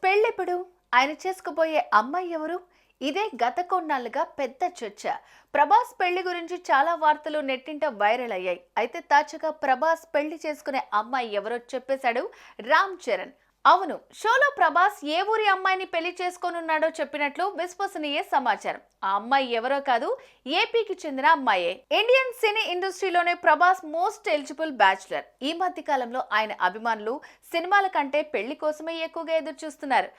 పెళ్ళెప్పుడు? ఆయన చేసుకోబోయే అమ్మాయి ఎవరు? ఇదే గత కొన్నాళ్లుగా పెద్ద చర్చ. ప్రభాస్ పెళ్లి గురించి చాలా వార్తలు నెట్టింట వైరల్ అయ్యాయి. అయితే తాజాగా ప్రభాస్ పెళ్లి చేసుకునే అమ్మాయి ఎవరో చెప్పేశాడు రామ్ చరణ్. అవును, షోలో ప్రభాస్ ఏ ఊరి అమ్మాయిని పెళ్లి చేసుకోనున్నాడో చెప్పినట్లు విశ్వసనీయ సమాచారం. ఆ అమ్మాయి ఎవరో కాదు, ఏపీకి చెందిన అమ్మాయే. Indian cine ఇండస్ట్రీలోనే Prabhas most eligible bachelor. ఈ మధ్య కాలంలో ఆయన అభిమానులు సినిమాల కంటే పెళ్లి కోసమే ఎక్కువగా ఎదురు చూస్తున్నారు.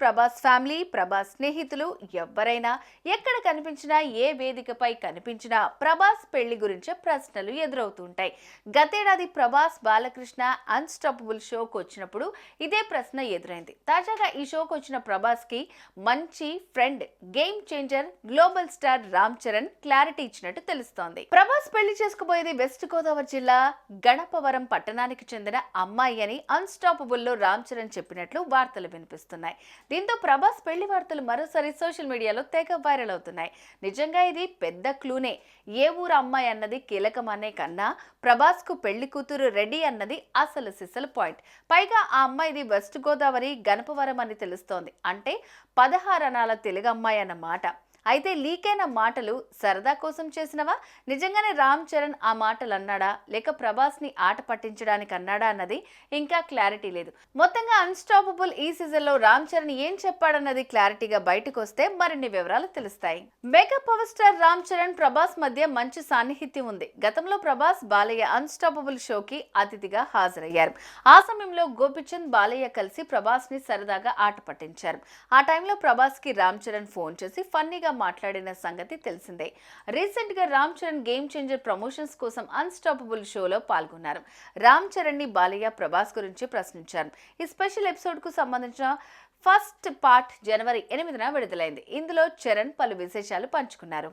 ప్రభాస్ ఫ్యామిలీ, ప్రభాస్ స్నేహితులు ఎవరైనా ఎక్కడ కనిపించినా, ఏ వేదికపై కనిపించినా ప్రభాస్ పెళ్లి గురించే ప్రశ్నలు ఎదురవుతుంటాయి. గతేడాది ప్రభాస్ బాలకృష్ణ అన్స్టాపబుల్ షోకు వచ్చినప్పుడు ఇదే ప్రశ్న ఎదురైంది. తాజాగా ఈ షోకు వచ్చిన ప్రభాస్ కి మంచి friend, game changer, global star Ram Charan clarity ఇచ్చినట్టు తెలుస్తోంది. ప్రభాస్ పెళ్లి చేసుకోబోయేది వెస్ట్ గోదావరి జిల్లా గణపవరం పట్టణానికి చెందిన అమ్మాయి అని అన్స్టాపబుల్ లో రామ్ చరణ్ చెప్పినట్లు వార్తలు వినిపిస్తున్నాయి. దీంతో ప్రభాస్ పెళ్లి వార్తలు మరోసారి సోషల్ మీడియాలో తెగ వైరల్ అవుతున్నాయి. నిజంగా ఇది పెద్ద క్లూనే. ఏ ఊరు అమ్మాయి అన్నది కీలకమనే కన్నా ప్రభాస్ కు పెళ్లి కూతురు రెడీ అన్నది అసలు సిసలు పాయింట్. పైగా ఆ అమ్మాయిది వెస్ట్ గోదావరి గణపవరం అని తెలుస్తోంది. అంటే 16 అనాల తెలుగు అమ్మాయి అన్నమాట. అయితే లీకైన మాటలు సరదా కోసం చేసినవా, నిజంగానే రామ్ చరణ్ ఆ మాటలు అన్నాడా, లేక ప్రభాస్ ని ఆట పట్టించడానికి అన్నాడా అన్నది ఇంకా క్లారిటీ లేదు. మొత్తంగా అన్స్టాపబుల్ ఈ సీజన్ లో రామ్ చరణ్ ఏం చెప్పాడన్నది క్లారిటీగా బయటకు వస్తే మరిన్ని వివరాలు తెలుస్తాయి. Mega power star Ram Charan Prabhas మధ్య మంచి సాన్నిహిత్యం ఉంది. గతంలో ప్రభాస్ బాలయ్య అన్స్టాపబుల్ షోకి అతిథిగా హాజరయ్యారు. ఆ సమయంలో గోపిచంద్, బాలయ్య కలిసి ప్రభాస్ ని సరదాగా ఆట పట్టించారు. ఆ టైంలో ప్రభాస్ కి రామ్ చరణ్ ఫోన్ చేసి ఫన్నీగా మాట్లాడిన సంగతి తెలిసిందే. రీసెంట్ గా Ram Charan game changer promotions కోసం అన్స్టాపబుల్ షోలో పాల్గొన్నారు. రామ్ చరణ్ ని బాలయ్య ప్రభాస్ గురించి ప్రశ్నించారు. ఈ స్పెషల్ ఎపిసోడ్ కు సంబంధించిన ఫస్ట్ పార్ట్ జనవరి 8న విడుదలైంది. ఇందులో చరణ్ పలు విశేషాలు పంచుకున్నారు.